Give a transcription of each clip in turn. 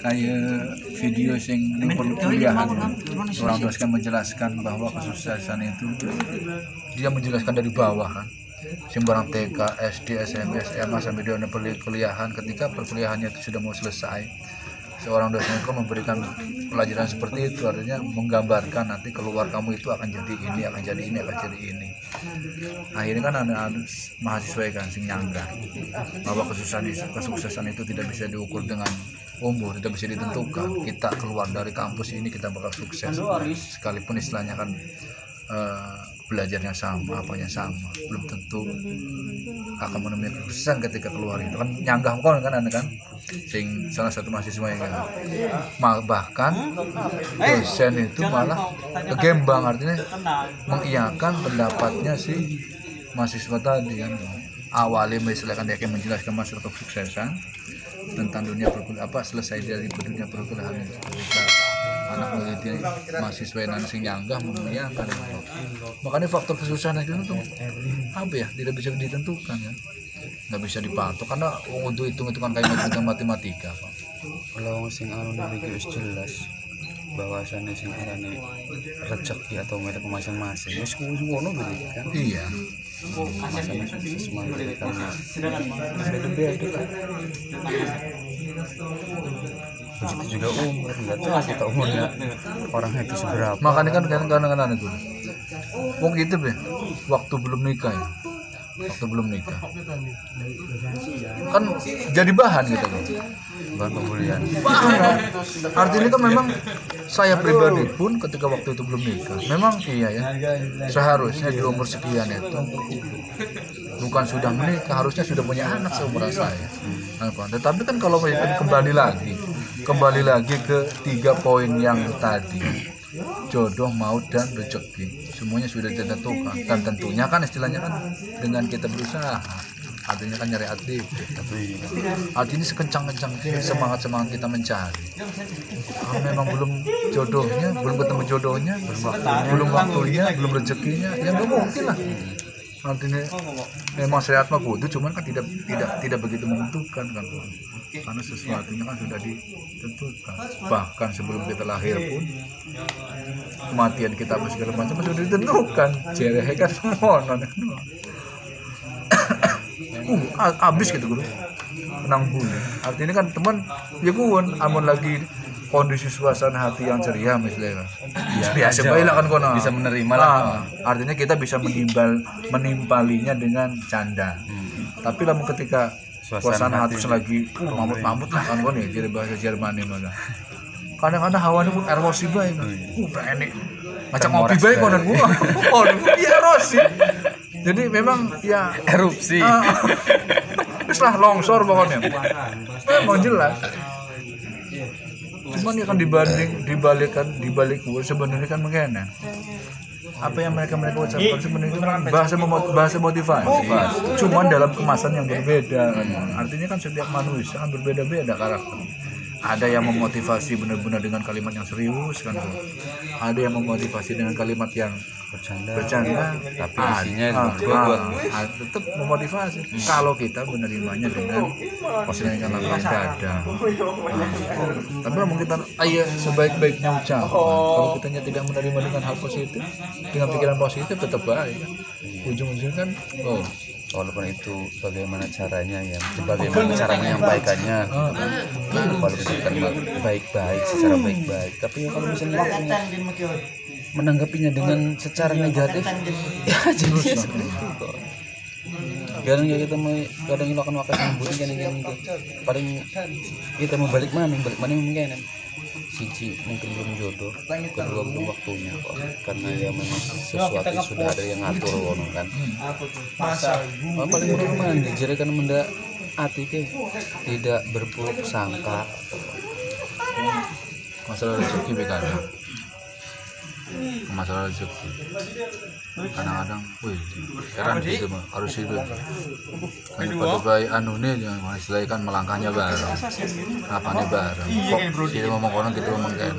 kayak video sing perkuliahan orang tua kan menjelaskan bahwa kesuksesan itu dia menjelaskan dari bawah kan, sing barang TK, SD, SMP, SMA sampai dia perkuliahan. Ketika perkuliahannya itu sudah mau selesai, seorang dosen itu memberikan pelajaran seperti itu, artinya menggambarkan nanti keluar kamu itu akan jadi ini, akan jadi ini, akan jadi ini. Akhirnya kan ada mahasiswa kan sing nyanggah bahwa kesuksesan itu tidak bisa diukur dengan umur, tidak bisa ditentukan. Kita keluar dari kampus ini kita bakal sukses, sekalipun istilahnya kan belajarnya sama, apanya sama, belum tentu akan menemui kesuksesan ketika keluar itu kan. Nyanggah kan ada kan sing salah satu mahasiswa yang bahkan dosen itu malah kegembang, artinya mengiyakan pendapatnya si mahasiswa tadi kan. Awalnya misalkan dia akan menjelaskan masalah kesuksesan tentang dunia perkuliahan, selesai dari dunia perkuliahan itu, ketika anak meneliti mahasiswa yang sing nyanggah mengiyakan. Makanya faktor kesusahan itu tuh tidak bisa ditentukan ya, nggak bisa dipatok karena untuk hitung-hitungan kayak matematika. Kalau sing anu iki wis jelas bahwasannya sing arane rezeki atau milik masing-masing wis ngono berarti kan. Iya. Masalah sukses karena beda-beda kan. Begitu juga umur, nggak tahu kita umurnya orang itu seberapa. Makanya kan kadang-kadang itu wong gitu ya, waktu belum nikah kan jadi bahan gitu kan, bahan pembulian. Artinya kan memang saya pribadi pun ketika waktu itu belum nikah, memang iya ya, seharusnya di umur sekian itu bukan sudah menikah, harusnya sudah punya anak seumuran saya. Tetapi kan kalau kembali lagi ke 3 poin yang tadi, jodoh, maut, dan rezeki, semuanya sudah ditentukan. Dan tentunya kan istilahnya kan dengan kita berusaha, artinya kan nyari atlet, artinya sekencang-kencangnya semangat kita mencari. Kalau memang belum ketemu jodohnya, belum waktunya, belum rezekinya, ya nggak mungkin lah. Artinya memang syariat mah kudu, cuman kan tidak begitu menentukan kan, karena sesuatunya kan sudah ditentukan. Bahkan sebelum kita lahir pun kematian kita apa segala macam sudah ditentukan. Jerehe kan semua habis gitu guru kenang bulu. Artinya kan teman ya kuon amun lagi kondisi suasana hati yang ceria misalnya kan, biasa baiklah kan kono bisa menerima lah. Artinya kita bisa menimpalinya dengan canda. Tapi lamun ketika suasana hati lagi mamut lah kan kono ya, jadi bahasa Jerman mana. Kadang-kadang hawanya pun erosi bae. Enek. Macam ngopi bae kono gua. Oh, iya erosi. Jadi memang ya erupsi. Terus lah longsor pokoknya. Memang jelas. Cuman ya kan dibalik sebenarnya kan mengenai apa yang mereka ucapkan sebenarnya kan bahasa motivasi. Cuman dalam kemasan yang berbeda kan. Artinya kan setiap manusia kan berbeda-beda karakter. Ada yang memotivasi benar-benar dengan kalimat yang serius kan, ada yang memotivasi dengan kalimat yang bercanda tapi isinya tetap memotivasi. Kalau kita menerimanya dengan posisinya lapang dada, tapi kalau kita sebaik-baiknya ucapan, kalau kita tidak menerima dengan hal positif, dengan pikiran positif, tetap baik. Ujung-ujungnya kan walaupun itu bagaimana caranya ya, bagaimana cara menyampaikannya, kalau misalkan baik-baik secara baik-baik, tapi ya kalau misalnya menanggapinya dengan secara negatif ya jadi seperti itu kok. Kadang kita akan makan sambut kan paling kita mau balik mana mungkin siji mungkin belum jodoh, kedua belum waktunya kok, karena ya memang sesuatu sudah ada yang ngatur wono kan. Paling rumah dijadikan menda ati ke tidak berburuk sangka. Masalah rezeki begana. Masalah rezeki kadang-kadang heran gitu mah harus hidup hanya pada bayi nih istilahnya kan melangkahnya bareng apanya bareng kok kita ngomong konon kita ngomong kayak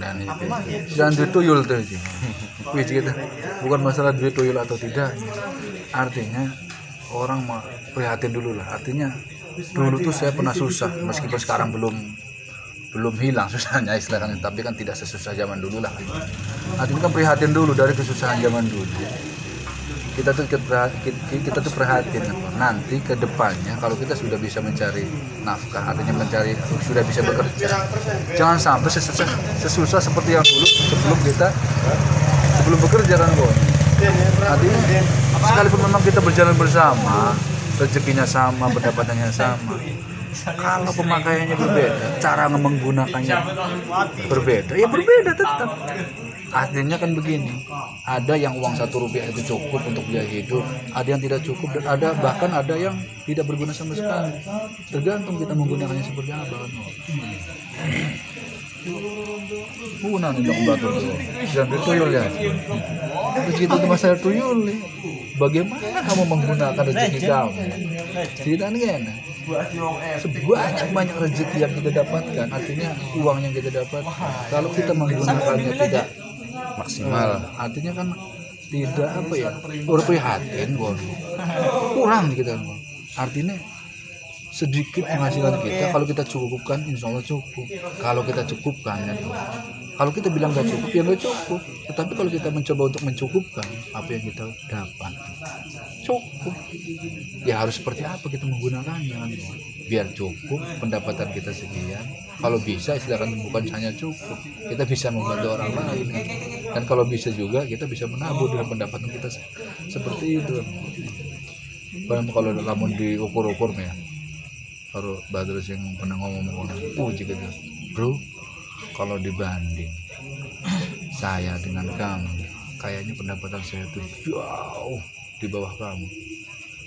jangan duit tuyul tuh gitu. Bukan masalah duit tuyul atau tidak, artinya orang prihatin dulu lah. Artinya dulu tuh saya pernah susah meskipun sekarang belum belum hilang susahnya istilahnya, tapi kan tidak sesusah zaman dulu lah. Artinya kan prihatin dulu dari kesusahan zaman dulu. Kita tuh prihatin nanti ke depannya kalau kita sudah bisa mencari nafkah, artinya sudah bisa bekerja, jangan sampai sesusah seperti yang dulu sebelum bekerja kan Bon. Artinya sekalipun memang kita berjalan bersama, rezekinya sama, pendapatannya sama, kalau pemakaiannya berbeda, cara menggunakannya berbeda, ya berbeda tetap. Artinya kan begini, ada yang uang 1 rupiah itu cukup untuk biaya hidup, ada yang tidak cukup, dan bahkan ada yang tidak berguna sama sekali. Tergantung kita menggunakannya seperti apa kan. Nah, ini dong batu tuh, jangan tuyul ya. Begitu itu masalah tuyul nih. Bagaimana kamu menggunakan rezeki kamu? Ceritanya kan? Sebanyak rezeki yang kita dapatkan, artinya uang yang kita dapatkan, kalau kita menggunakannya tidak maksimal, artinya kan tidak prihatin, kurang gitu. Artinya sedikit penghasilan kita, kalau kita cukupkan, insya Allah cukup. Kalau kita cukupkan, ya, kalau kita bilang nggak cukup, ya nggak cukup. Tetapi kalau kita mencoba untuk mencukupkan apa yang kita dapat, cukup. Ya harus seperti apa kita menggunakannya, biar cukup pendapatan kita sekian. Kalau bisa, istilahkan bukan hanya cukup, kita bisa membantu orang lain. Dan kalau bisa juga kita bisa menabur dengan pendapatan kita seperti itu. Kalau lamun diukur-ukur ya. Kalau Badrus yang pernah ngomong puji gitu, bro, kalau dibanding saya dengan kamu, kayaknya pendapatan saya itu jauh di bawah kamu.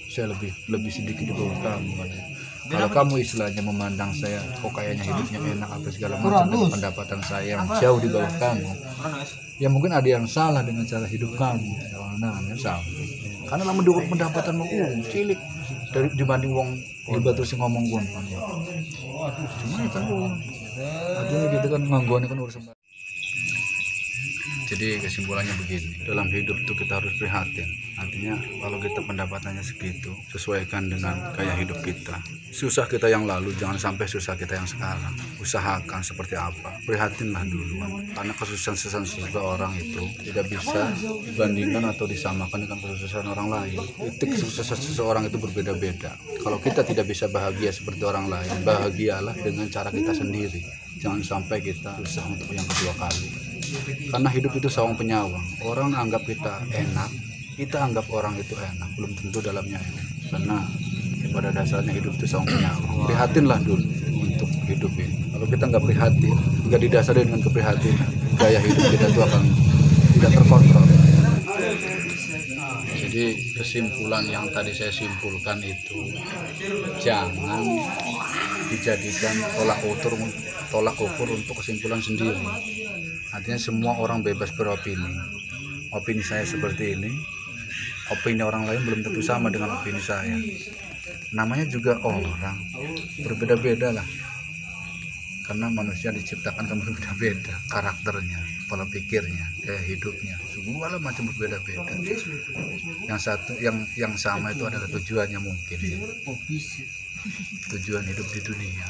Saya lebih sedikit di bawah kamu. Kalau kamu istilahnya memandang saya, kok kayaknya hidupnya enak apa segala macam, dengan pendapatan saya yang jauh di bawah kamu, ya mungkin ada yang salah dengan cara hidup kamu. Nah, sama. Karena lama diukur pendapatanmu cilik dari dibanding wong hebat terus ngomong gue. Cuma itu kan aduh gitu kan ngangguan kan urusan. Jadi kesimpulannya begini, dalam hidup itu kita harus prihatin. Artinya kalau kita pendapatannya segitu, sesuaikan dengan gaya hidup kita. Susah kita yang lalu, jangan sampai susah kita yang sekarang. Usahakan seperti apa, prihatinlah dulu. Karena kesusahan seseorang itu tidak bisa dibandingkan atau disamakan dengan kesusahan orang lain. Titik kesusahan seseorang itu berbeda-beda. Kalau kita tidak bisa bahagia seperti orang lain, bahagialah dengan cara kita sendiri. Jangan sampai kita susah untuk yang kedua kali. Karena hidup itu sawang penyawang. Orang anggap kita enak, kita anggap orang itu enak, belum tentu dalamnya enak. Karena pada dasarnya hidup itu sawang penyawang. Prihatinlah dulu untuk hidup ini. Kalau kita nggak prihatin, nggak didasari dengan keprihatinan, gaya hidup kita itu akan tidak terkontrol. Jadi kesimpulan yang tadi saya simpulkan itu, jangan dijadikan tolak ukur untuk kesimpulan sendiri. Artinya semua orang bebas beropini. Opini saya seperti ini, opini orang lain belum tentu sama dengan opini saya. Namanya juga orang, berbeda-beda lah. Karena manusia diciptakan kan berbeda-beda, karakternya, pola pikirnya, gaya hidupnya, segala macam berbeda-beda. Yang sama itu adalah tujuannya mungkin. Tujuan hidup di dunia.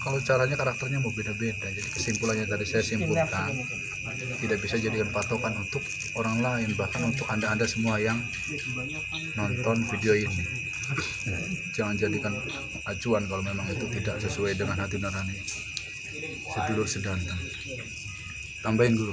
Kalau caranya karakternya mau beda-beda. Jadi kesimpulannya tadi saya simpulkan, tidak bisa jadikan patokan untuk orang lain, bahkan untuk anda semua yang nonton video ini. Jangan jadikan acuan kalau memang itu tidak sesuai dengan hati nurani sedulur sedantang. Tambahin dulu.